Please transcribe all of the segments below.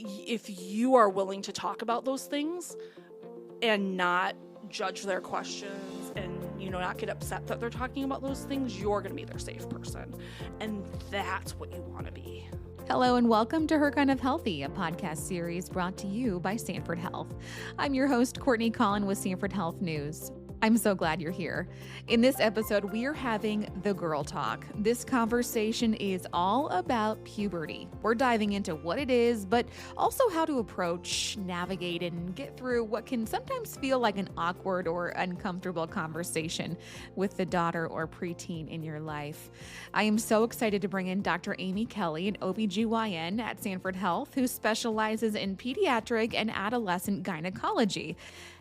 if you are willing to talk about those things and not judge their questions and, not get upset that they're talking about those things, you're going to be their safe person. And that's what you want to be. Hello and welcome to Her Kind of Healthy, a podcast series brought to you by Sanford Health. I'm your host, Courtney Collin with Sanford Health News. I'm so glad you're here. In this episode, we are having the girl talk. This conversation is all about puberty. We're diving into what it is, but also how to approach, navigate, and get through what can sometimes feel like an awkward or uncomfortable conversation with the daughter or preteen in your life. I am so excited to bring in Dr. Amy Kelley, an OBGYN at Sanford Health, who specializes in pediatric and adolescent gynecology.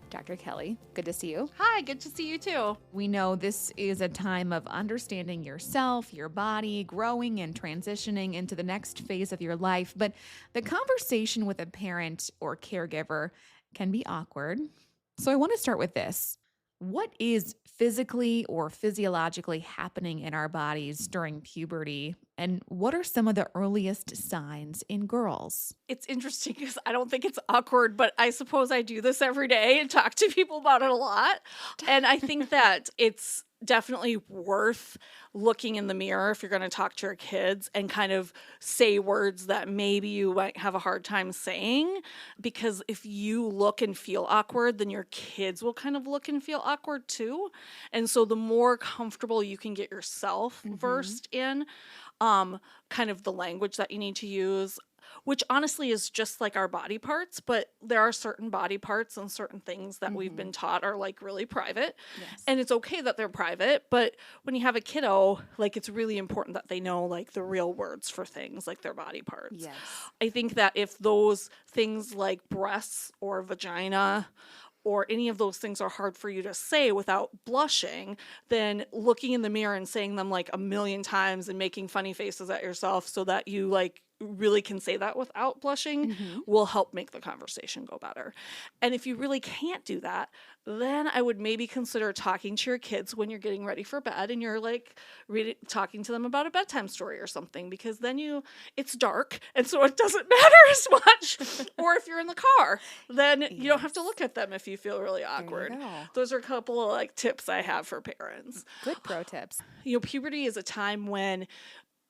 Dr. Kelley, good to see you. Hi, good to see you too. We know this is a time of understanding yourself, your body, growing and transitioning into the next phase of your life, but the conversation with a parent or caregiver can be awkward. So I want to start with this. What is physically or physiologically happening in our bodies during puberty? And what are some of the earliest signs in girls? It's interesting because I don't think it's awkward, but I suppose I do this every day and talk to people about it a lot. And I think that it's definitely worth looking in the mirror if you're going to talk to your kids and kind of say words that maybe you might have a hard time saying, because if you look and feel awkward, then your kids will kind of look and feel awkward too. And so the more comfortable you can get yourself versed in kind of the language that you need to use, which honestly is just like our body parts, but there are certain body parts and certain things that we've been taught are like really private. Yes. And it's okay that they're private, but when you have a kiddo, like it's really important that they know like the real words for things like their body parts. Yes. I think that if those things like breasts or vagina or any of those things are hard for you to say without blushing, then looking in the mirror and saying them like a million times and making funny faces at yourself so that you like really can say that without blushing will help make the conversation go better. And if you really can't do that, then I would maybe consider talking to your kids when you're getting ready for bed and you're like talking to them about a bedtime story or something, because then it's dark and so it doesn't matter as much. Or if you're in the car, then you don't have to look at them if you feel really awkward. Those are a couple of like tips I have for parents. Good pro tips. Puberty is a time when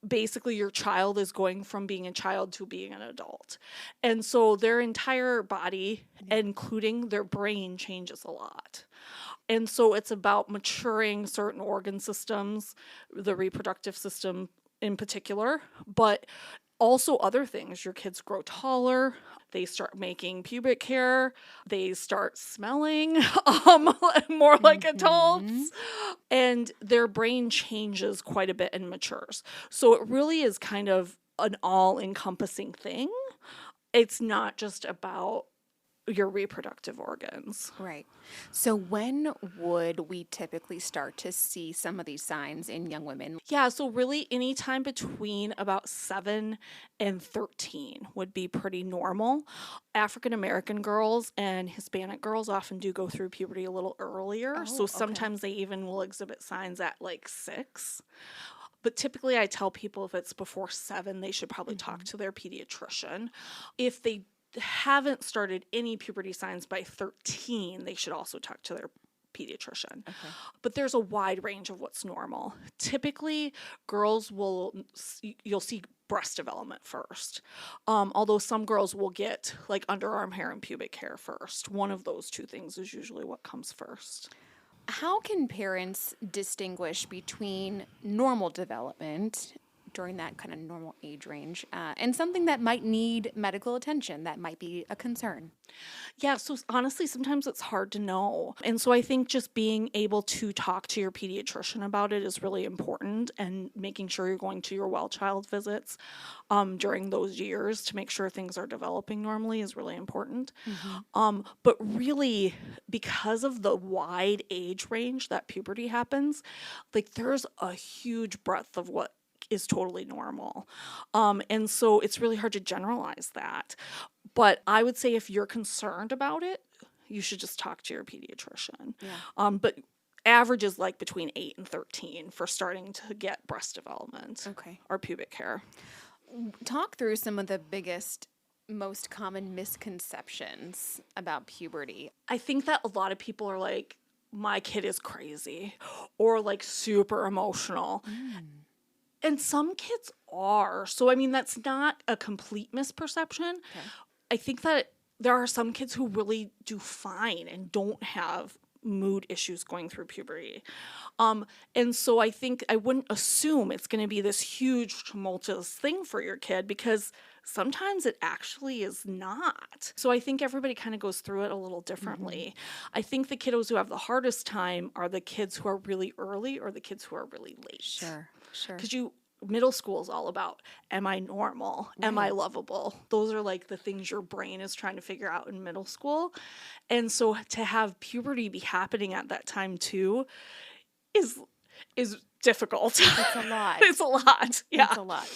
basically your child is going from being a child to being an adult. And so their entire body, including their brain, changes a lot. And so it's about maturing certain organ systems, the reproductive system in particular, but also other things. Your kids grow taller, they start making pubic hair, they start smelling more like adults, and their brain changes quite a bit and matures. So it really is kind of an all-encompassing thing. It's not just about your reproductive organs. Right. So when would we typically start to see some of these signs in young women? Yeah, so really any time between about 7 and 13 would be pretty normal. African American girls and Hispanic girls often do go through puberty a little earlier. So sometimes they even will exhibit signs at like 6. But typically I tell people if it's before 7, they should probably talk to their pediatrician. If they haven't started any puberty signs by 13, they should also talk to their pediatrician. Okay. But there's a wide range of what's normal. Typically, girls you'll see breast development first. Although some girls will get like underarm hair and pubic hair first. One of those two things is usually what comes first. How can parents distinguish between normal development during that kind of normal age range and something that might need medical attention, that might be a concern? Yeah, so honestly, sometimes it's hard to know. And so I think just being able to talk to your pediatrician about it is really important, and making sure you're going to your well child visits during those years to make sure things are developing normally is really important. But really, because of the wide age range that puberty happens, like there's a huge breadth of what is totally normal. And so it's really hard to generalize that. But I would say if you're concerned about it, you should just talk to your pediatrician. Yeah. But average is like between 8 and 13 for starting to get breast development or pubic hair. Talk through some of the biggest most common misconceptions about puberty? I think that a lot of people are like, my kid is crazy or like super emotional. And some kids are. So, I mean, that's not a complete misperception. Okay. I think that there are some kids who really do fine and don't have mood issues going through puberty. And so I think I wouldn't assume it's going to be this huge tumultuous thing for your kid, because sometimes it actually is not. So I think everybody kind of goes through it a little differently. I think the kiddos who have the hardest time are the kids who are really early or the kids who are really late. Sure. Because middle school is all about, am I normal? Am I lovable? Those are like the things your brain is trying to figure out in middle school. And so to have puberty be happening at that time too is difficult. It's a lot. It's a lot. Yeah. It's a lot.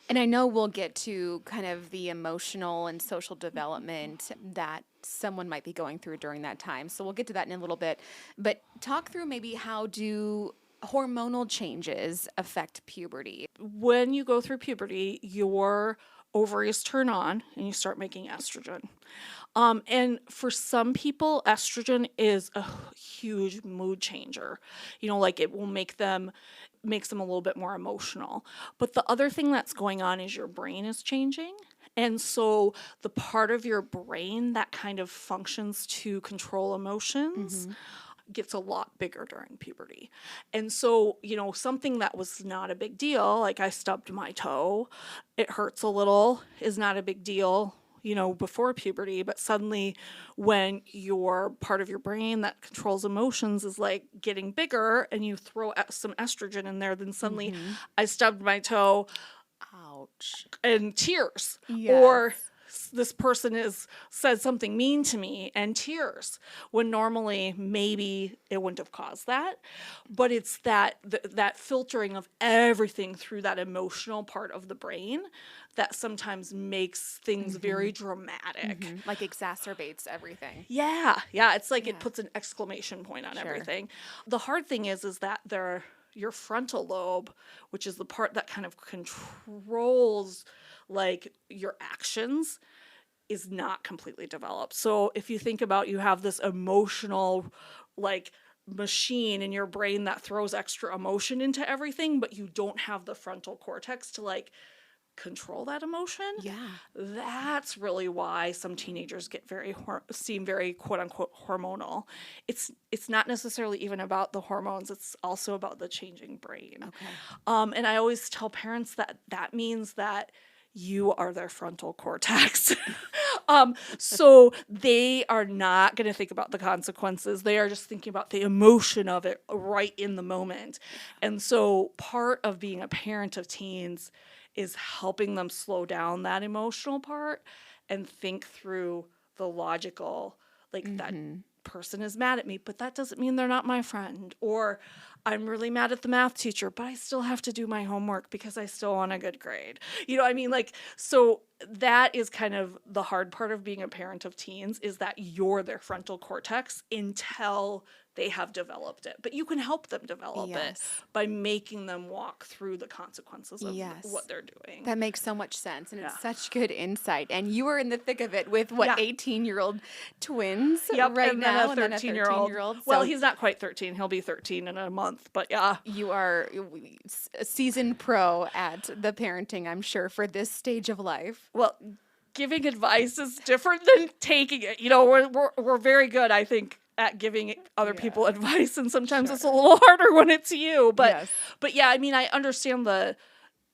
And I know we'll get to kind of the emotional and social development that someone might be going through during that time. So we'll get to that in a little bit. But talk through maybe how do hormonal changes affect puberty? When you go through puberty, your ovaries turn on and you start making estrogen. And for some people, estrogen is a huge mood changer. Like it will makes them a little bit more emotional. But the other thing that's going on is your brain is changing. And so the part of your brain that kind of functions to control emotions gets a lot bigger during puberty. And so, something that was not a big deal, like I stubbed my toe, it hurts a little, is not a big deal, before puberty. But suddenly when your part of your brain that controls emotions is like getting bigger and you throw some estrogen in there, then suddenly I stubbed my toe. Ouch. And tears. Yes. Or this person said something mean to me and tears, when normally maybe it wouldn't have caused that. But it's that filtering of everything through that emotional part of the brain that sometimes makes things very dramatic. Like exacerbates everything. Yeah. It's like it puts an exclamation point on everything. The hard thing is that your frontal lobe, which is the part that kind of controls like your actions, is not completely developed. So if you think about, you have this emotional like machine in your brain that throws extra emotion into everything, but you don't have the frontal cortex to like control that emotion. Yeah. That's really why some teenagers get seem very quote unquote hormonal. It's not necessarily even about the hormones. It's also about the changing brain. Okay. And I always tell parents that means that you are their frontal cortex. So they are not going to think about the consequences. They are just thinking about the emotion of it right in the moment. And so part of being a parent of teens is helping them slow down that emotional part and think through the logical, like that person is mad at me, but that doesn't mean they're not my friend. Or I'm really mad at the math teacher, but I still have to do my homework because I still want a good grade. So that is kind of the hard part of being a parent of teens, is that you're their frontal cortex until they have developed it. But you can help them develop it by making them walk through the consequences of what they're doing. That makes so much sense. And it's such good insight. And you are in the thick of it with 18-year-old twins right now. And then a 13-year-old. Well, he's not quite 13. He'll be 13 in a month. But yeah. You are a seasoned pro at the parenting, I'm sure, for this stage of life. Well, giving advice is different than taking it. We're very good, I think, at giving other people advice, and sometimes it's a little harder when it's you. But yeah, I mean, I understand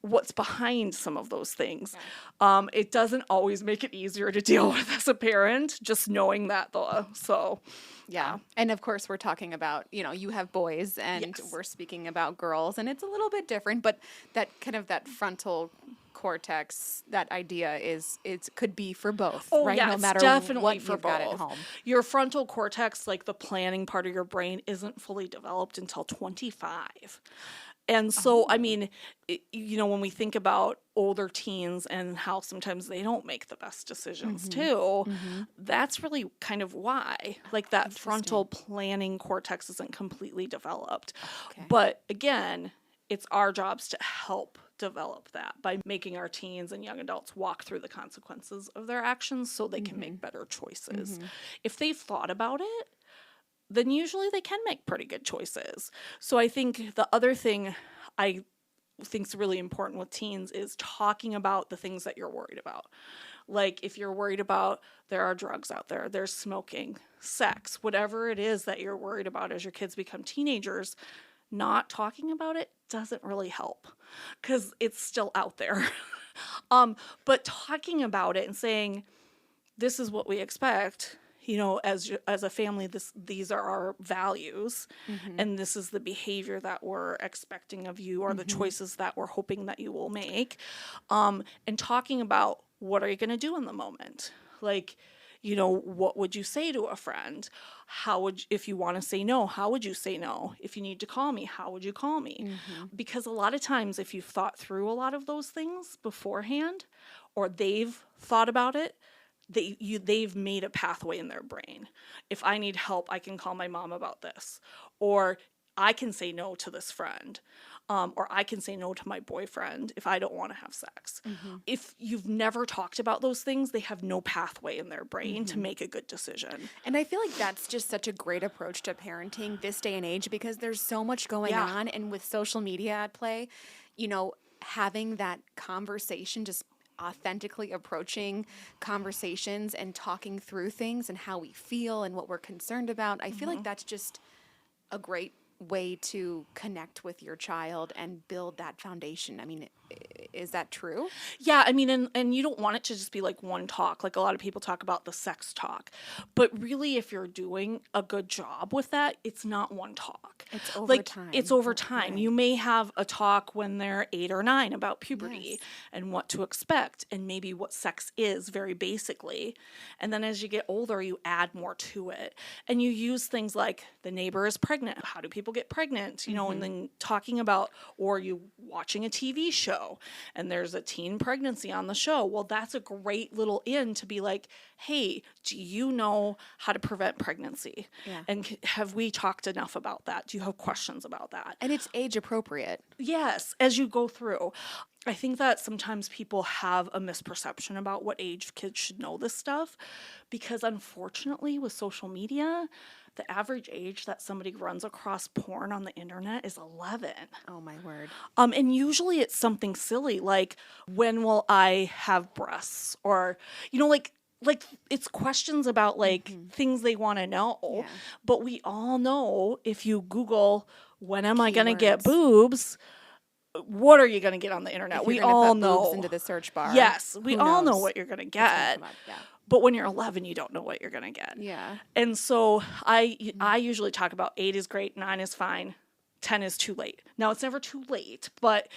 what's behind some of those things. It doesn't always make it easier to deal with as a parent, just knowing that though. So yeah. And of course we're talking about, you have boys and we're speaking about girls, and it's a little bit different, but that kind of that frontal cortex, that idea it could be for both, right? Yeah, no matter definitely what for you've both. got at home. Your frontal cortex, like the planning part of your brain, isn't fully developed until 25. And so, I mean, when we think about older teens and how sometimes they don't make the best decisions too, that's really kind of why. Like that frontal planning cortex isn't completely developed. Okay. But again, it's our jobs to help develop that by making our teens and young adults walk through the consequences of their actions so they can make better choices. If they've thought about it, then usually they can make pretty good choices. So I think the other thing I think is really important with teens is talking about the things that you're worried about. Like if you're worried about there are drugs out there, there's smoking, sex, whatever it is that you're worried about as your kids become teenagers, not talking about it doesn't really help because it's still out there. But talking about it and saying, this is what we expect, as a family, these are our values, and this is the behavior that we're expecting of you, or the choices that we're hoping that you will make, and talking about what are you going to do in the moment, like, what would you say to a friend? If you want to say no, how would you say no? If you need to call me, how would you call me? Because a lot of times, if you've thought through a lot of those things beforehand, or they've thought about it, they've made a pathway in their brain. If I need help, I can call my mom about this, or I can say no to this friend, or I can say no to my boyfriend if I don't want to have sex. If you've never talked about those things, they have no pathway in their brain to make a good decision. And I feel like that's just such a great approach to parenting this day and age, because there's so much going on, and with social media at play, having that conversation, just authentically approaching conversations and talking through things and how we feel and what we're concerned about. I feel like that's just a great way to connect with your child and build that foundation. I mean, is that true? Yeah, I mean, and you don't want it to just be like one talk. Like a lot of people talk about the sex talk. But really, if you're doing a good job with that, it's not one talk. It's over time. It's over time. Right. You may have a talk when they're 8 or 9 about puberty and what to expect and maybe what sex is very basically. And then as you get older, you add more to it. And you use things like the neighbor is pregnant. How do people get pregnant? And then talking about, or you watching a TV show and there's a teen pregnancy on the show. Well, that's a great little in to be like, hey, do you know how to prevent pregnancy? Yeah. And have we talked enough about that? Do you have questions about that? And it's age appropriate. Yes, as you go through. I think that sometimes people have a misperception about what age kids should know this stuff, because unfortunately with social media, the average age that somebody runs across porn on the internet is 11. Oh, my word. And usually it's something silly like, when will I have breasts? Or, like it's questions about like things they want to know. Yeah. But we all know if you Google, when am I going to get Keywords. boobs? What are you going to get on the internet? If We you're gonna all put know. boobs into the search bar. Yes, we who all know knows what you're going to what's gonna get. come up. Yeah. But when you're 11, you don't know what you're going to get. Yeah. And so I usually talk about 8 is great, 9 is fine, 10 is too late. Now, it's never too late, but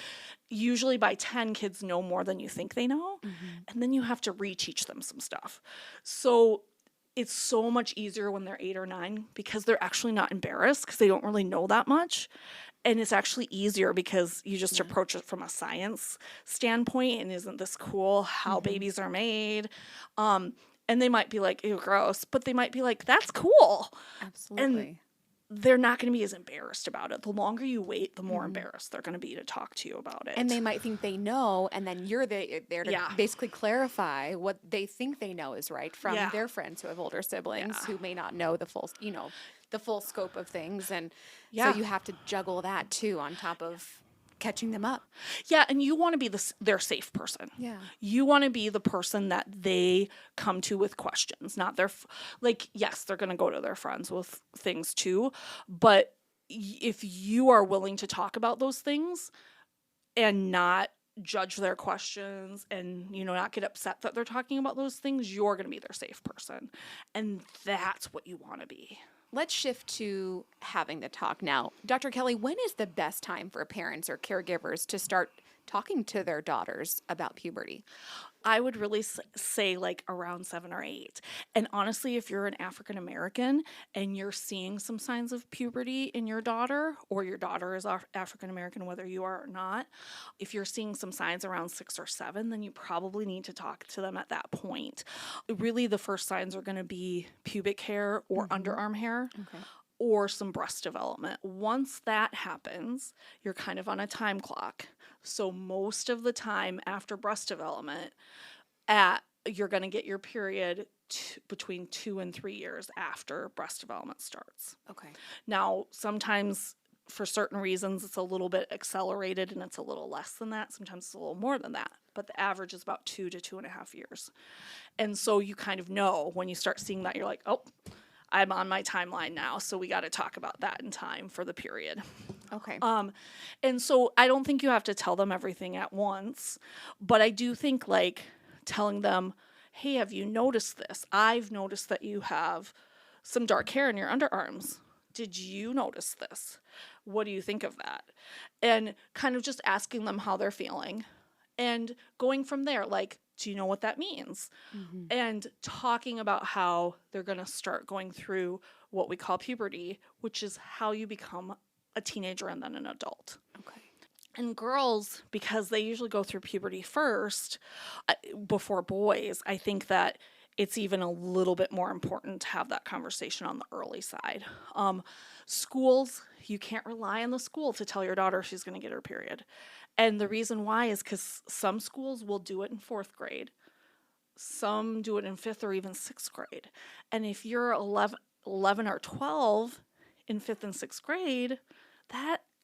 usually by 10, kids know more than you think they know. And then you have to reteach them some stuff. So it's so much easier when they're 8 or 9 because they're actually not embarrassed because they don't really know that much. And it's actually easier because you just approach it from a science standpoint. And isn't this cool how babies are made? And they might be like, ew, gross. But they might be like, that's cool. Absolutely. And they're not going to be as embarrassed about it. The longer you wait, the more embarrassed they're going to be to talk to you about it. And they might think they know, and then you're there to basically clarify what they think they know is right from their friends who have older siblings who may not know the full, the full scope of things. And so you have to juggle that too on top of catching them up. Yeah, and you want to be their safe person. Yeah. You want to be the person that they come to with questions, not their yes, they're going to go to their friends with things too, but if you are willing to talk about those things and not judge their questions and not get upset that they're talking about those things, you're going to be their safe person. And that's what you want to be. Let's shift to having the talk now. Dr. Kelley, when is the best time for parents or caregivers to start talking to their daughters about puberty? I would really say like around 7 or 8. And honestly, if you're an African American and you're seeing some signs of puberty in your daughter, or your daughter is African American, whether you are or not, if you're seeing some signs around 6 or 7, then you probably need to talk to them at that point. Really, the first signs are going to be pubic hair or underarm hair. Okay. or some breast development. Once that happens, you're kind of on a time clock. So most of the time after breast development, you're going to get your period between 2 and 3 years after breast development starts. Okay. Now, sometimes for certain reasons, it's a little bit accelerated and it's a little less than that. Sometimes it's a little more than that. But the average is about 2 to 2.5 years. And so you kind of know when you start seeing that, you're like, oh, I'm on my timeline now. So we got to talk about that in time for the period. Okay. And so I don't think you have to tell them everything at once. But I do think like telling them, hey, have you noticed this? I've noticed that you have some dark hair in your underarms. Did you notice this? What do you think of that? And kind of just asking them how they're feeling and going from there, like, do you know what that means? Mm-hmm. And talking about how they're going to start going through what we call puberty, which is how you become a teenager and then an adult. Okay. And girls, because they usually go through puberty first before boys, I think that it's even a little bit more important to have that conversation on the early side. Schools, you can't rely on the school to tell your daughter she's going to get her period. And the reason why is because some schools will do it in 4th grade. Some do it in 5th or even 6th grade. And if you're 11 or 12 in 5th and 6th grade,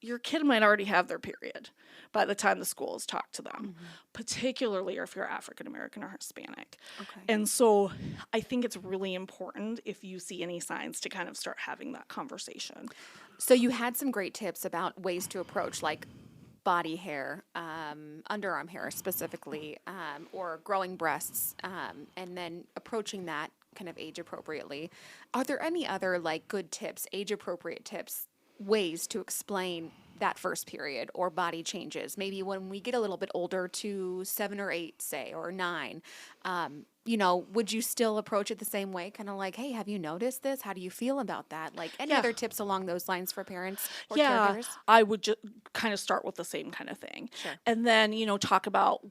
your kid might already have their period by the time the school has talked to them, particularly if you're African American or Hispanic. Okay. And so I think it's really important if you see any signs to kind of start having that conversation. So you had some great tips about ways to approach like body hair, underarm hair specifically, or growing breasts, and then approaching that kind of age appropriately. Are there any other like good tips, age appropriate tips, ways to explain that first period or body changes? Maybe when we get a little bit older to 7 or 8, say, or 9, would you still approach it the same way? Kind of like, hey, have you noticed this? How do you feel about that? Like any other tips along those lines for parents or caregivers? I would just kind of start with the same kind of thing. Sure. And then, talk about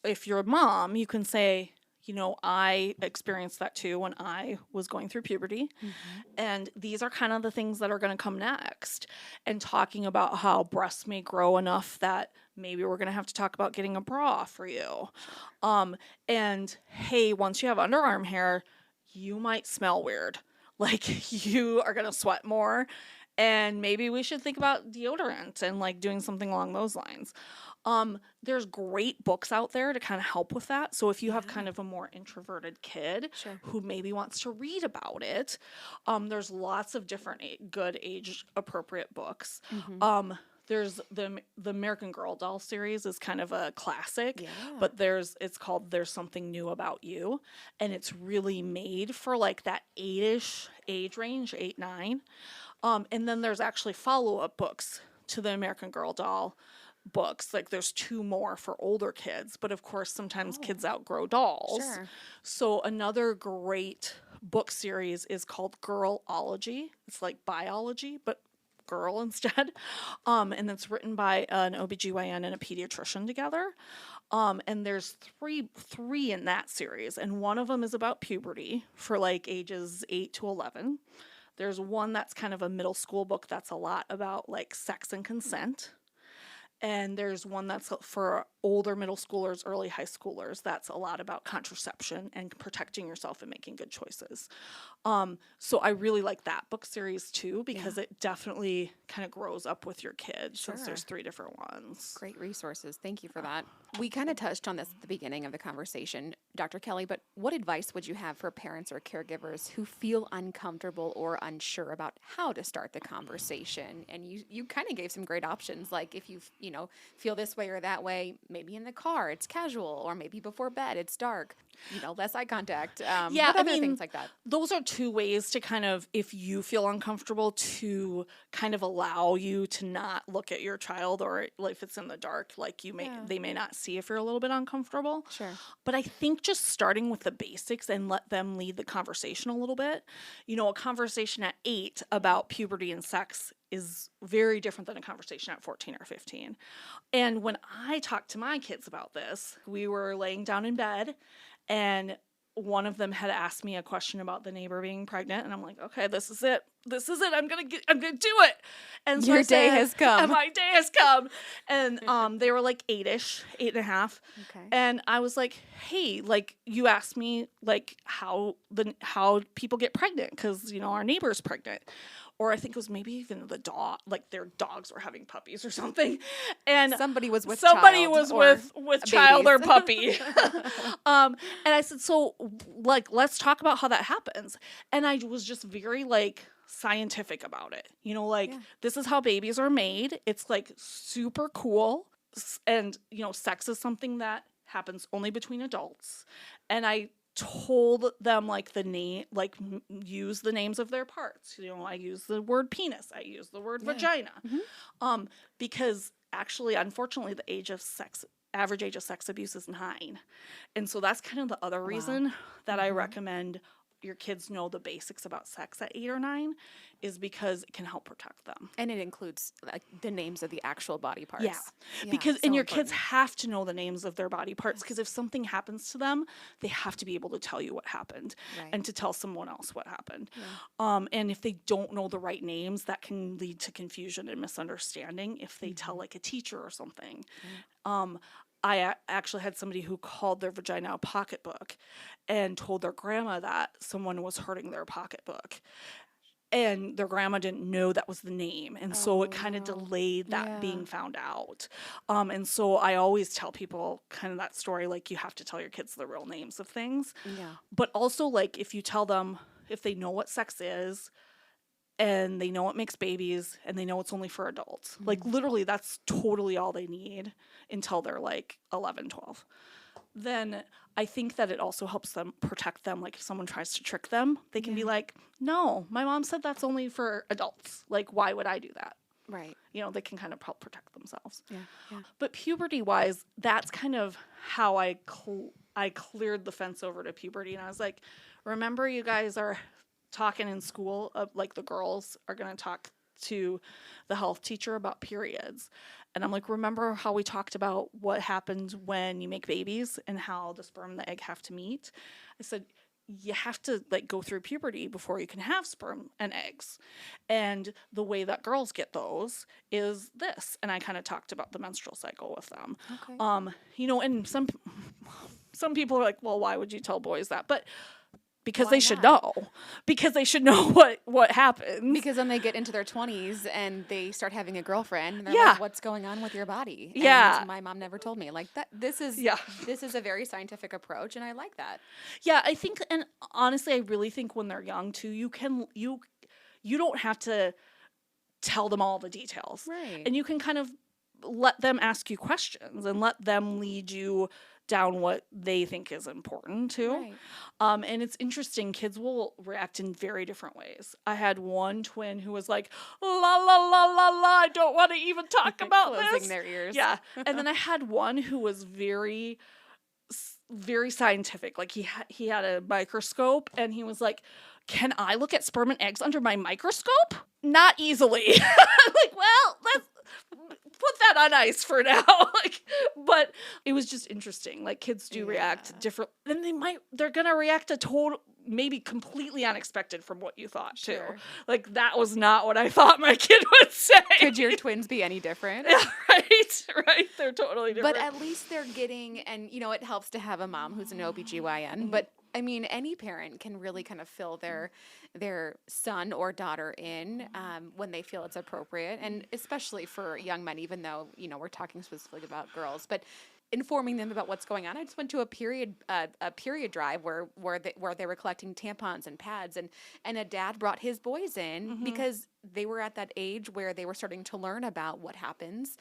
if you're a mom, you can say, I experienced that too when I was going through puberty. Mm-hmm. And these are kind of the things that are going to come next. And talking about how breasts may grow enough that maybe we're going to have to talk about getting a bra for you. And hey, once you have underarm hair, you might smell weird. Like you are going to sweat more. And maybe we should think about deodorant and like doing something along those lines. There's great books out there to kind of help with that. So if you have kind of a more introverted kid who maybe wants to read about it, there's lots of different good age appropriate books. Mm-hmm. There's the American Girl doll series is kind of a classic, but it's called There's Something New About You. And it's really made for like that 8-ish age range, 8, 9. And then there's actually follow-up books to the American Girl doll books. Like there's 2 more for older kids, but of course sometimes kids outgrow dolls. Sure. So another great book series is called Girlology. It's like biology, but girl instead. And it's written by an OBGYN and a pediatrician together. And there's three in that series. And one of them is about puberty for like ages 8 to 11. There's one that's kind of a middle school book that's a lot about like sex and consent. And there's one that's for older middle schoolers, early high schoolers. That's a lot about contraception and protecting yourself and making good choices. So I really like that book series too, because it definitely kind of grows up with your kids since there's 3 different ones. Great resources. Thank you for that. We kind of touched on this at the beginning of the conversation, Dr. Kelley, but what advice would you have for parents or caregivers who feel uncomfortable or unsure about how to start the conversation? And you kind of gave some great options, like if you feel this way or that way, maybe in the car, it's casual, or maybe before bed, it's dark, less eye contact. Things like that. Those are 2 ways to kind of, if you feel uncomfortable, to kind of allow you to not look at your child, or if it's in the dark, like they may not see if you're a little bit uncomfortable. Sure. But I think just starting with the basics and let them lead the conversation a little bit. A conversation at 8 about puberty and sex is very different than a conversation at 14 or 15. And when I talked to my kids about this, we were laying down in bed and one of them had asked me a question about the neighbor being pregnant, and I'm like, okay, this is it. I'm gonna do it. And so Your day has come. And my day has come. And they were like 8-ish, 8.5. Okay. And I was like, hey, like, you asked me like how people get pregnant because, you know, our neighbor's pregnant. Or I think it was maybe even the dog, like their dogs were having puppies or something. And somebody was with child or puppy. And I said, so like, let's talk about how that happens. And I was just very like scientific about it. You know, like, this is how babies are made. It's like super cool. And, you know, sex is something that happens only between adults. And I told them like the name, like use the names of their parts. You know, I use the word penis. I use the word vagina. Mm-hmm. Because actually, unfortunately, average age of sex abuse is 9. And so that's kind of the other reason that I recommend your kids know the basics about sex at 8 or 9 is because it can help protect them. And it includes like the names of the actual body parts. Yeah, because and your kids have to know the names of their body parts because if something happens to them, they have to be able to tell you what happened and to tell someone else what happened. Yeah. And if they don't know the right names, that can lead to confusion and misunderstanding if they tell like a teacher or something. I actually had somebody who called their vagina a pocketbook and told their grandma that someone was hurting their pocketbook. And their grandma didn't know that was the name. And so it kind of delayed that being found out. And so I always tell people kind of that story, like you have to tell your kids the real names of things. Yeah. But also like if you tell them, if they know what sex is, and they know it makes babies and they know it's only for adults. Like literally that's totally all they need until they're like 11, 12. Then I think that it also helps them protect them. Like if someone tries to trick them, they can be like, no, my mom said that's only for adults. Like, why would I do that? Right. You know, they can kind of help protect themselves. Yeah. Yeah. But puberty wise, that's kind of how I cleared the fence over to puberty. And I was like, remember you guys are talking in school, like the girls are going to talk to the health teacher about periods. And I'm like, remember how we talked about what happens when you make babies and how the sperm and the egg have to meet? I said, you have to like go through puberty before you can have sperm and eggs. And the way that girls get those is this. And I kind of talked about the menstrual cycle with them. Okay. You know, and some people are like, well, why would you tell boys that? But because they should know. Because they should know what happens. Because then they get into their 20s and they start having a girlfriend and they're like, what's going on with your body? Yeah. And my mom never told me. Like that this is a very scientific approach and I like that. Yeah, I think, and honestly I really think when they're young too, you don't have to tell them all the details. Right. And you can kind of let them ask you questions and let them lead you down what they think is important too. Right. And it's interesting, kids will react in very different ways. I had one twin who was like, la la la la la, I don't want to even talk about this. Closing their ears. Yeah. And then I had one who was very, very scientific. Like he had a microscope and he was like, can I look at sperm and eggs under my microscope? Not easily. Like, well, let's put that on ice for now. But it was just interesting. Like kids do react different. Then they're going to react maybe completely unexpected from what you thought too. Like that was not what I thought my kid would say. Could your twins be any different? Yeah, right. They're totally different. But at least they're getting, and you know, it helps to have a mom who's an OBGYN, but I mean, any parent can really kind of fill their son or daughter in when they feel it's appropriate, and especially for young men, even though, you know, we're talking specifically about girls, but informing them about what's going on. I just went to a period drive where they were collecting tampons and pads, and a dad brought his boys in because they were at that age where they were starting to learn about what happens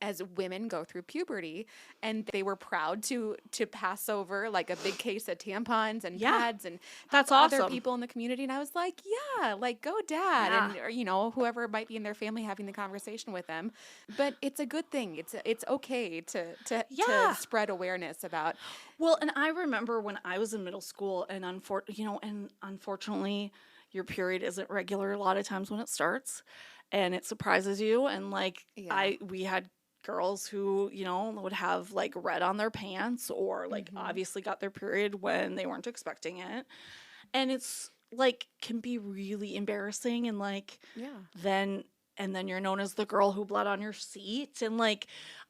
as women go through puberty, and they were proud to pass over like a big case of tampons and pads and that's awesome. Other people in the community, and I was like, like go dad, and or, you know, whoever might be in their family having the conversation with them. But it's a good thing. It's okay to spread awareness about. Well, and I remember when I was in middle school, and unfortunately, your period isn't regular a lot of times when it starts, and it surprises you. And like we had girls who, would have like red on their pants or like obviously got their period when they weren't expecting it. And it's like can be really embarrassing and like then you're known as the girl who bled on your seat and like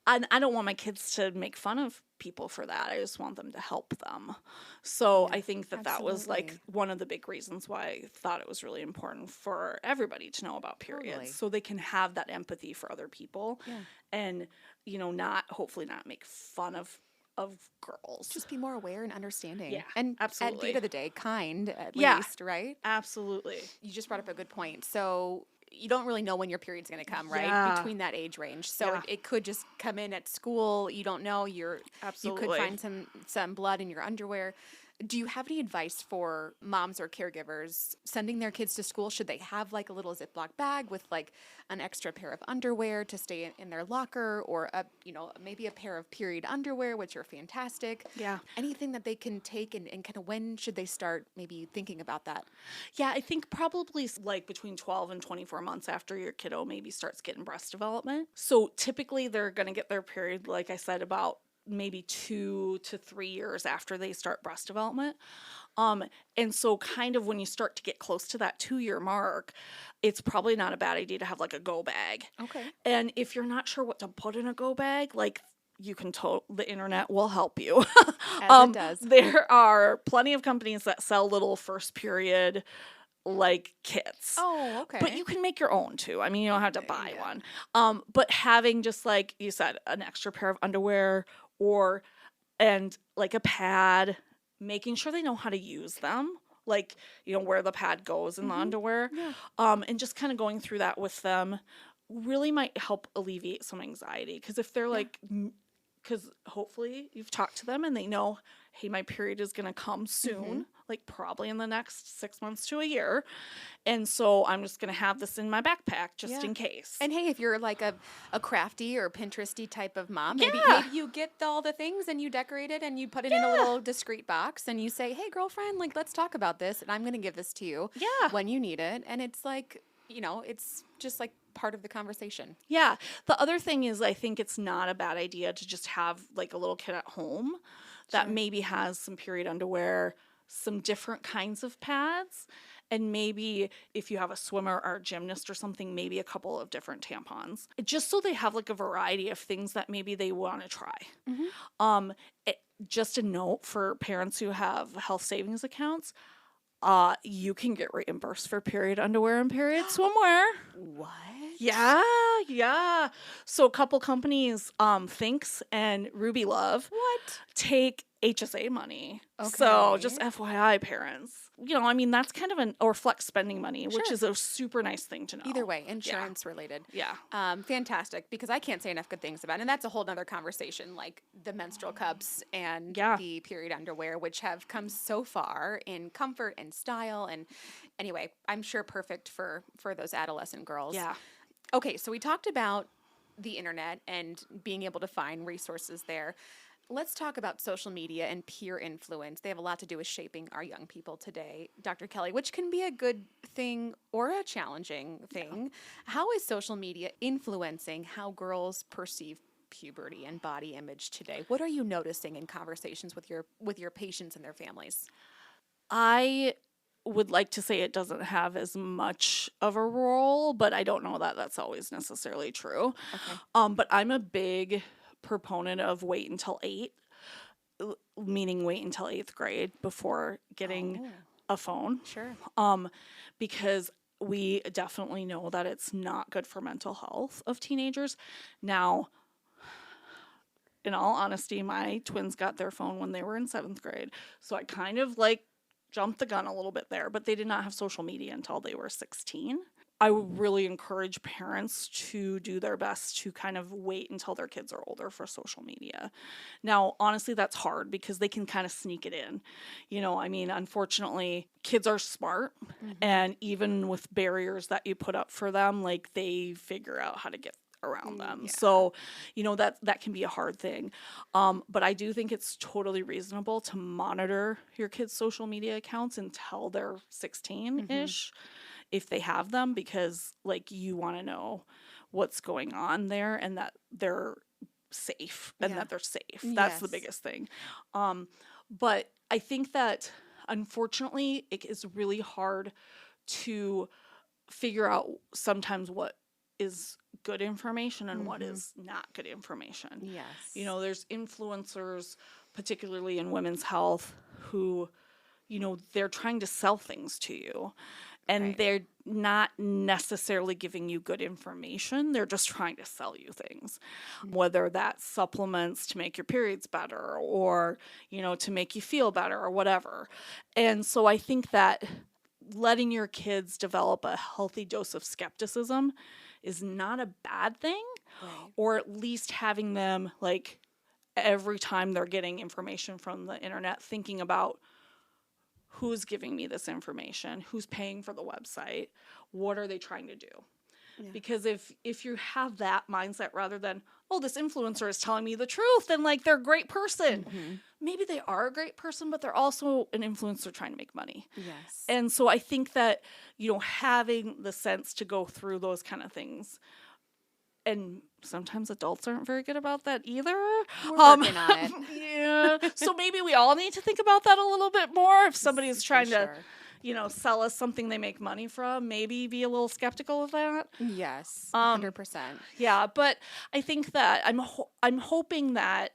I don't want my kids to make fun of people for that. I just want them to help them. So I think that was like one of the big reasons why I thought it was really important for everybody to know about periods so they can have that empathy for other people and, hopefully not make fun of girls. Just be more aware and understanding. Yeah, and absolutely. At the end of the day, kind at least, right? Absolutely. You just brought up a good point. So you don't really know when your period's going to come, right? Between that age range. So it could just come in at school. You don't know. You could find some blood in your underwear. Do you have any advice for moms or caregivers sending their kids to school? Should they have like a little Ziploc bag with like an extra pair of underwear to stay in their locker, or maybe a pair of period underwear, which are fantastic? Yeah. Anything that they can take and kind of when should they start maybe thinking about that? Yeah, I think probably like between 12 and 24 months after your kiddo maybe starts getting breast development. So typically they're going to get their period, like I said, about maybe 2 to 3 years after they start breast development. And so kind of when you start to get close to that 2-year mark, it's probably not a bad idea to have like a go bag. Okay. And if you're not sure what to put in a go bag, like you can the internet will help you. As it does. There are plenty of companies that sell little first period like kits. Oh, okay. But you can make your own too. I mean, you don't have to buy one. But having just like you said, an extra pair of underwear and like a pad, making sure they know how to use them, like, where the pad goes in the underwear. Yeah. And just kind of going through that with them really might help alleviate some anxiety. Because if they're like, because hopefully you've talked to them and they know, hey, my period is going to come soon, like probably in the next 6 months to a year. And so I'm just going to have this in my backpack just in case. And hey, if you're like a crafty or Pinteresty type of mom, maybe you get all the things and you decorate it and you put it in a little discreet box and you say, hey, girlfriend, like, let's talk about this. And I'm going to give this to you when you need it. And it's like, it's just like part of the conversation. Yeah. The other thing is I think it's not a bad idea to just have like a little kid at home that maybe has some period underwear, some different kinds of pads, and maybe if you have a swimmer or a gymnast or something, maybe a couple of different tampons, just so they have like a variety of things that maybe they want to try. Just a note for parents who have health savings accounts, you can get reimbursed for period underwear and period swimwear. What? Yeah. So a couple companies, Thinx and Ruby Love, take HSA money. Okay. So just FYI, parents. That's kind of or flex spending money, which is a super nice thing to know. Either way, insurance related. Yeah. Fantastic, because I can't say enough good things about it. And that's a whole nother conversation, like the menstrual cups and the period underwear, which have come so far in comfort and style. And anyway, I'm sure perfect for those adolescent girls. Yeah. Okay, so we talked about the internet and being able to find resources there. Let's talk about social media and peer influence. They have a lot to do with shaping our young people today, Dr. Kelley, which can be a good thing or a challenging thing. Yeah. How is social media influencing how girls perceive puberty and body image today? What are you noticing in conversations with your patients and their families? I would like to say it doesn't have as much of a role, but I don't know that that's always necessarily true. Okay. But I'm a big proponent of wait until 8, meaning wait until 8th grade before getting a phone. Sure. Because we definitely know that it's not good for mental health of teenagers. Now, in all honesty, my twins got their phone when they were in 7th grade. So I kind of jumped the gun a little bit there, but they did not have social media until they were 16. I would really encourage parents to do their best to kind of wait until their kids are older for social media. Now, honestly, that's hard because they can kind of sneak it in. Unfortunately, kids are smart, and even with barriers that you put up for them, they figure out how to get around them. Yeah. So, that can be a hard thing. But I do think it's totally reasonable to monitor your kids' social media accounts until they're 16-ish. If they have them, because you want to know what's going on there and that they're safe and Yeah. that they're safe. That's the Yes. biggest thing. But I think that unfortunately it is really hard to figure out sometimes what is good information and what is not good information. Yes. You know, there's influencers, particularly in women's health, who, you know, they're trying to sell things to you. And Right. they're not necessarily giving you good information. They're just trying to sell you things, whether that's supplements to make your periods better or, you know, to make you feel better or whatever. And so I think that letting your kids develop a healthy dose of skepticism is not a bad thing, Right. or at least having them, like, every time they're getting information from the internet, thinking about who's giving me this information, who's paying for the website, what are they trying to do? Yeah. Because if you have that mindset rather than, oh, this influencer is telling me the truth and like they're a great person. Maybe they are a great person, but they're also an influencer trying to make money. Yes. And so I think that, you know, having the sense to go through those kind of things, and sometimes adults aren't very good about that either. We're working on it. Yeah. So maybe we all need to think about that a little bit more. If somebody is trying to, Sure. you know, sell us something they make money from, maybe be a little skeptical of that. Yes. 100%. Yeah, but I think that I'm hoping that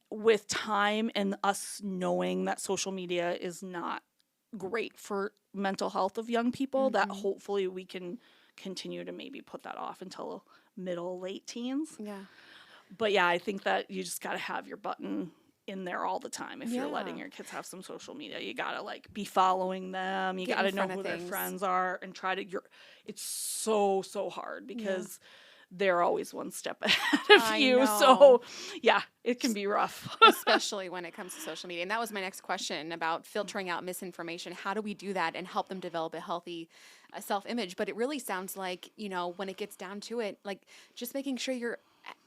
with time and us knowing that social media is not great for mental health of young people, that hopefully we can continue to maybe put that off until middle, late teens. Yeah. But yeah, I think that you just got to have your button in there all the time. If you're letting Yeah. your kids have some social media, you got to like be following them. You Get got to in know front of who their things. friends are and try to, it's so hard because they're always one step ahead of I you. know. So yeah, it can be rough. Especially when it comes to social media. And that was my next question about filtering out misinformation. How do we do that and help them develop a healthy self-image? But it really sounds like, you know, when it gets down to it, like just making sure you're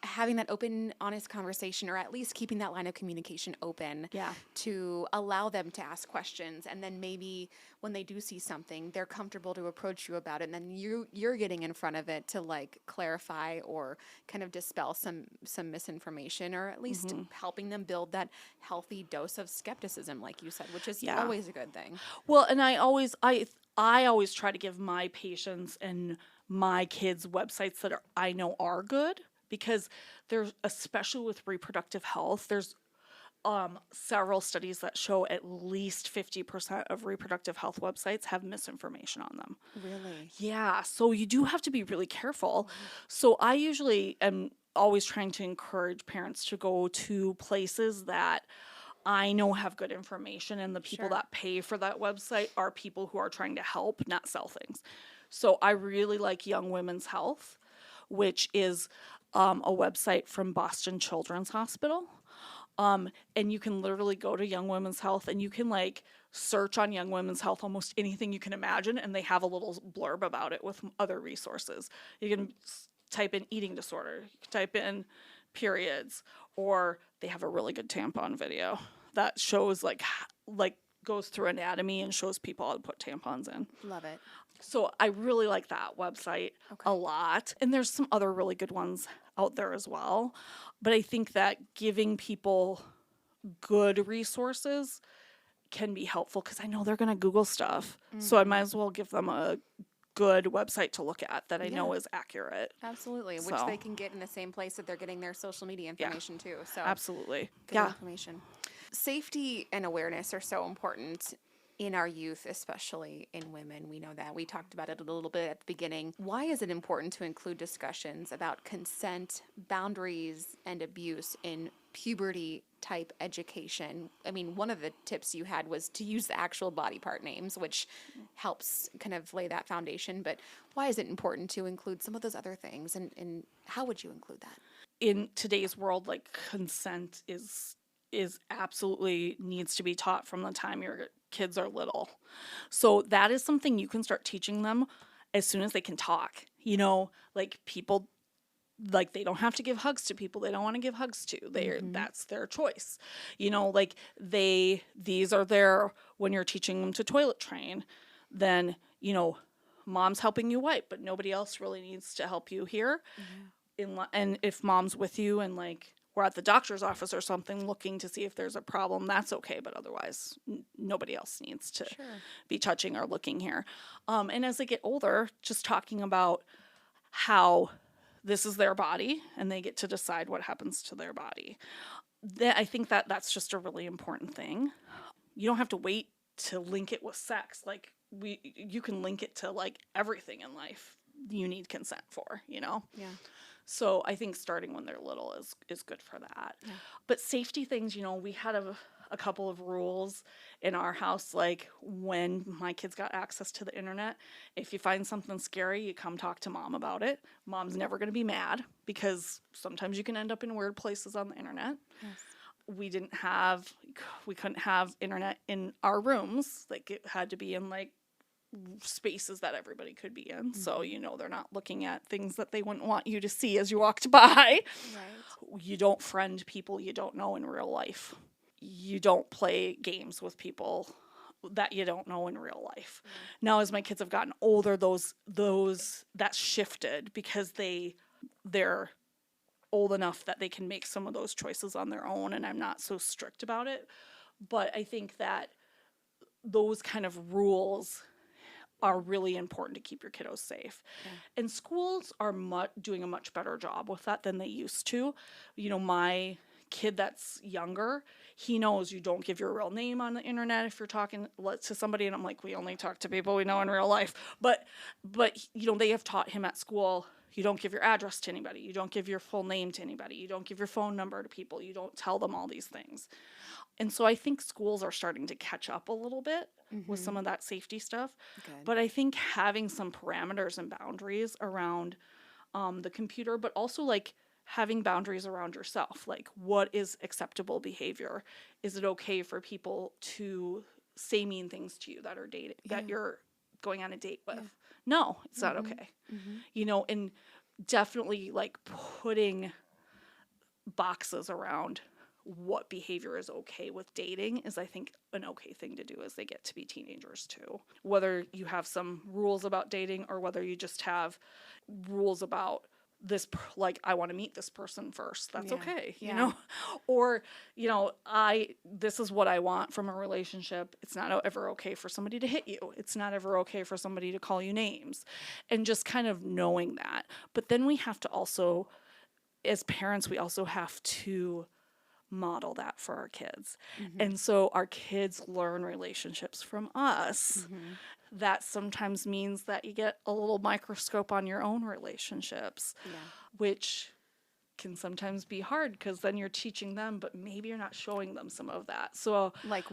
having that open, honest conversation, or at least keeping that line of communication open to allow them to ask questions. And then maybe when they do see something, they're comfortable to approach you about it. And then you're getting in front of it to like clarify or kind of dispel some misinformation, or at least helping them build that healthy dose of skepticism, like you said, which is always a good thing. Well, and I always try to give my patients and my kids websites that I know are good, because there's, especially with reproductive health, there's several studies that show at least 50% of reproductive health websites have misinformation on them. Really? Yeah, so you do have to be really careful. So I usually am always trying to encourage parents to go to places that I know have good information, and the people that pay for that website are people who are trying to help, not sell things. So I really like Young Women's Health, which is a website from Boston Children's Hospital. And you can literally go to Young Women's Health and you can like search on Young Women's Health almost anything you can imagine, and they have a little blurb about it with other resources. You can type in eating disorder, you can type in periods, or they have a really good tampon video that shows like goes through anatomy and shows people how to put tampons in. Love it. So I really like that website a lot. And there's some other really good ones out there as well. But I think that giving people good resources can be helpful, because I know they're going to Google stuff. So I might as well give them a good website to look at that I know is accurate. Absolutely. Which they can get in the same place that they're getting their social media information too. So absolutely. Good information. Safety and awareness are so important in our youth, especially in women. We know that. We talked about it a little bit at the beginning. Why is it important to include discussions about consent, boundaries, and abuse in puberty type education? I mean, one of the tips you had was to use the actual body part names, which helps kind of lay that foundation. But why is it important to include some of those other things? And how would you include that? In today's world, like, consent is absolutely needs to be taught from the time your kids are little. So that is something you can start teaching them as soon as they can talk. You know, like, people, like, they don't have to give hugs to people they don't want to give hugs to. That's their choice. You know, like, these are their, when you're teaching them to toilet train, then, you know, mom's helping you wipe, but nobody else really needs to help you here. And if mom's with you and like we're at the doctor's office or something looking to see if there's a problem, that's okay. But otherwise, nobody else needs to be touching or looking here. And as they get older, just talking about how this is their body and they get to decide what happens to their body. I think that that's just a really important thing. You don't have to wait to link it with sex. Like you can link it to like everything in life you need consent for, you know? Yeah. So I think starting when they're little is good for that. Yeah. But safety things, you know, we had a couple of rules in our house, like when my kids got access to the internet, if you find something scary, you come talk to mom about it. Mom's never going to be mad because sometimes you can end up in weird places on the internet. Yes. We couldn't have internet in our rooms. Like it had to be in like spaces that everybody could be in. Mm-hmm. So, you know, they're not looking at things that they wouldn't want you to see as you walked by. Right. You don't friend people you don't know in real life. You don't play games with people that you don't know in real life. Mm-hmm. Now, as my kids have gotten older, those that's shifted because they're old enough that they can make some of those choices on their own, and I'm not so strict about it. But I think that those kind of rules are really important to keep your kiddos safe. Yeah. And schools are doing a much better job with that than they used to. You know, my kid that's younger, he knows you don't give your real name on the internet if you're talking to somebody, and I'm like, we only talk to people we know in real life. But you know, they have taught him at school, you don't give your address to anybody, you don't give your full name to anybody, you don't give your phone number to people, you don't tell them all these things. And so I think schools are starting to catch up a little bit with some of that safety stuff. Good. But I think having some parameters and boundaries around the computer, but also like having boundaries around yourself. Like, what is acceptable behavior? Is it okay for people to say mean things to you that are dating, that you're going on a date with? Yeah. No, it's not okay. Mm-hmm. You know, and definitely like putting boxes around what behavior is okay with dating is, I think, an okay thing to do as they get to be teenagers too. Whether you have some rules about dating or whether you just have rules about this, like, I want to meet this person first. That's okay, you know? Or, you know, this is what I want from a relationship. It's not ever okay for somebody to hit you. It's not ever okay for somebody to call you names. And just kind of knowing that. But then we have to also, as parents, we also have to model that for our kids. Mm-hmm. And so our kids learn relationships from us. Mm-hmm. That sometimes means that you get a little microscope on your own relationships, which can sometimes be hard because then you're teaching them, but maybe you're not showing them some of that. So like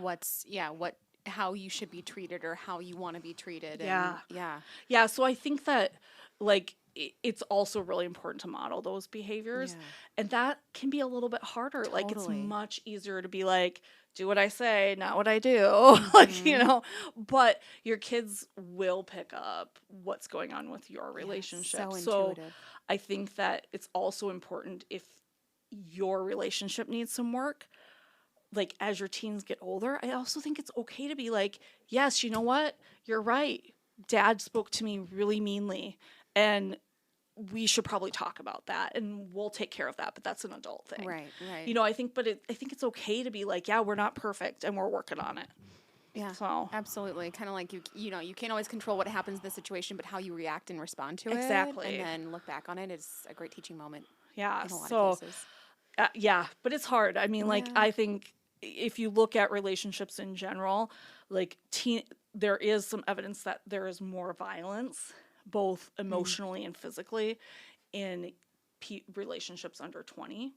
how you should be treated or how you want to be treated. Yeah. So I think that like it's also really important to model those behaviors, and that can be a little bit harder. Totally. Like, it's much easier to be like, do what I say, not what I do. Mm-hmm. Like, you know, but your kids will pick up what's going on with your relationship. So I think that it's also important, if your relationship needs some work, like as your teens get older, I also think it's okay to be like, yes, you know what? You're right. Dad spoke to me really meanly, and we should probably talk about that, and we'll take care of that, but that's an adult thing. Right. You know, I think it's okay to be like, yeah, we're not perfect and we're working on it. Yeah, so absolutely. Kind of like, you know, you can't always control what happens in the situation, but how you react and respond to it. Exactly. And then look back on it is a great teaching moment. Yeah. In a lot of cases. But it's hard. I mean, like, I think if you look at relationships in general, like there is some evidence that there is more violence, both emotionally and physically, in relationships under 20,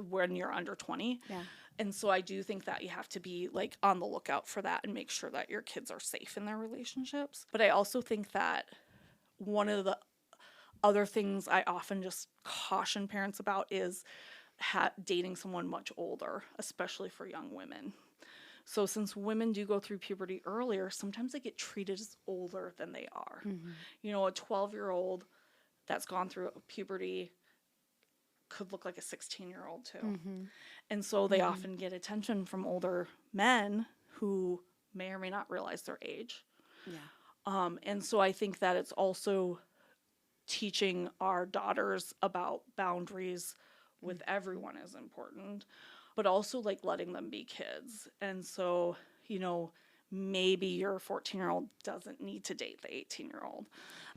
when you're under 20. Yeah. And so I do think that you have to be like on the lookout for that and make sure that your kids are safe in their relationships. But I also think that one of the other things I often just caution parents about is dating someone much older, especially for young women. So since women do go through puberty earlier, sometimes they get treated as older than they are. Mm-hmm. You know, a 12-year-old that's gone through puberty could look like a 16-year-old too. Mm-hmm. And so they often get attention from older men who may or may not realize their age. Yeah. And so I think that it's also teaching our daughters about boundaries with everyone is important, but also like letting them be kids. And so, maybe your 14-year-old doesn't need to date the 18-year-old.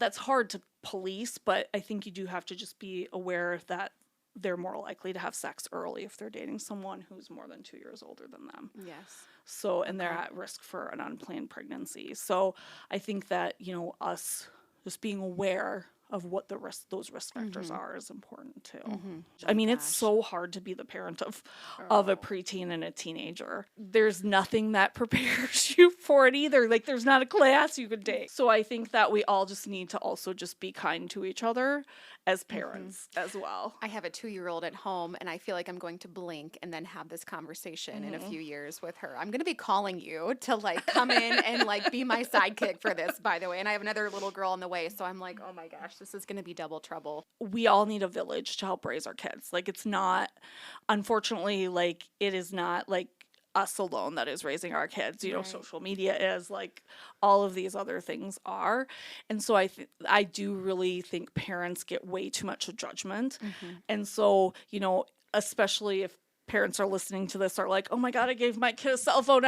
That's hard to police, but I think you do have to just be aware that they're more likely to have sex early if they're dating someone who's more than 2 years older than them. Yes. So, and they're at risk for an unplanned pregnancy. So I think that, us just being aware of what those risk factors are is important too. I mean, it's so hard to be the parent of a preteen and a teenager. There's nothing that prepares you for it either. Like, there's not a class you could take. So I think that we all just need to also just be kind to each other as parents as well. I have a 2-year-old at home, and I feel like I'm going to blink and then have this conversation in a few years with her. I'm going to be calling you to like come in and like be my sidekick for this, by the way. And I have another little girl on the way. So I'm like, oh my gosh, this is going to be double trouble. We all need a village to help raise our kids. Like, it's not, unfortunately, like, it is not like us alone that is raising our kids. Social media is, like, all of these other things are. And so I do really think parents get way too much judgment. And so, especially if parents are listening to this are like, oh my God, I gave my kid a cell phone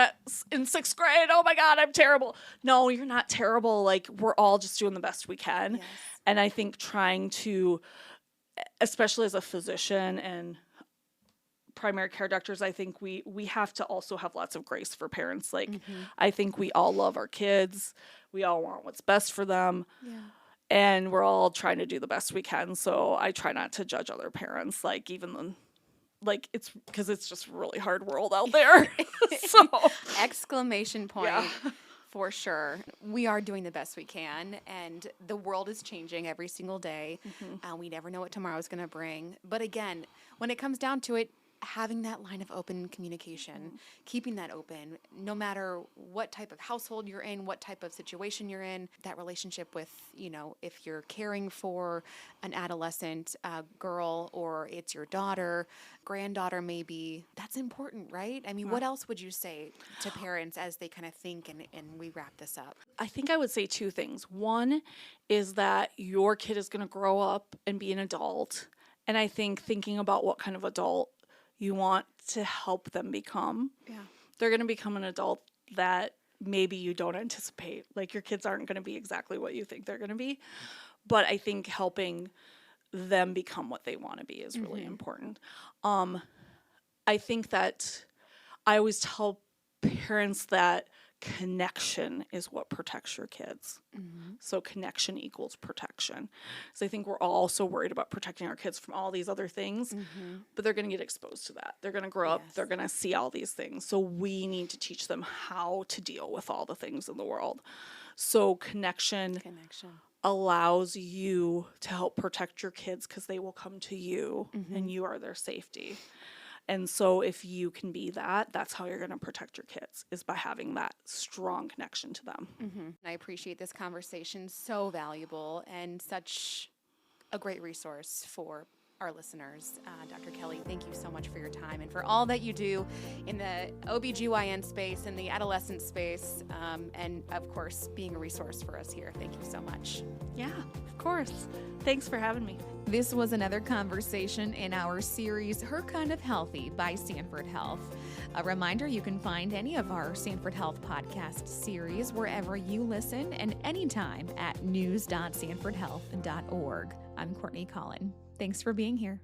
in 6th grade. Oh my God, I'm terrible. No, you're not terrible. Like, we're all just doing the best we can. Yes. And I think trying to, especially as a physician and primary care doctors, I think we have to also have lots of grace for parents. Like, I think we all love our kids. We all want what's best for them. Yeah. And we're all trying to do the best we can. So I try not to judge other parents, like, even though, like, it's because it's just a really hard world out there. So Exclamation point. Yeah. For sure. We are doing the best we can, and the world is changing every single day. We never know what tomorrow is going to bring. But again, when it comes down to it, having that line of open communication, keeping that open, no matter what type of household you're in, what type of situation you're in, that relationship with, if you're caring for an adolescent girl or it's your daughter, granddaughter maybe, that's important, right? I mean, what else would you say to parents as they kind of think and we wrap this up? I think I would say 2 things. One is that your kid is going to grow up and be an adult. And I think thinking about what kind of adult you want to help them become. Yeah. They're going to become an adult that maybe you don't anticipate. Like, your kids aren't going to be exactly what you think they're going to be. But I think helping them become what they want to be is really important. I think that I always tell parents that connection is what protects your kids. So connection equals protection. So I think we're all so worried about protecting our kids from all these other things, but they're going to get exposed to that. They're going to grow up. They're going to see all these things. So we need to teach them how to deal with all the things in the world. So connection allows you to help protect your kids because they will come to you and you are their safety. And so if you can be that, that's how you're going to protect your kids, is by having that strong connection to them. I appreciate this conversation. So valuable and such a great resource for our listeners. Dr. Kelley, thank you so much for your time and for all that you do in the OBGYN space and the adolescent space, and of course, being a resource for us here. Thank you so much. Yeah, of course. Thanks for having me. This was another conversation in our series, Her Kind of Healthy by Sanford Health. A reminder, you can find any of our Sanford Health podcast series wherever you listen and anytime at news.sanfordhealth.org. I'm Courtney Collin. Thanks for being here.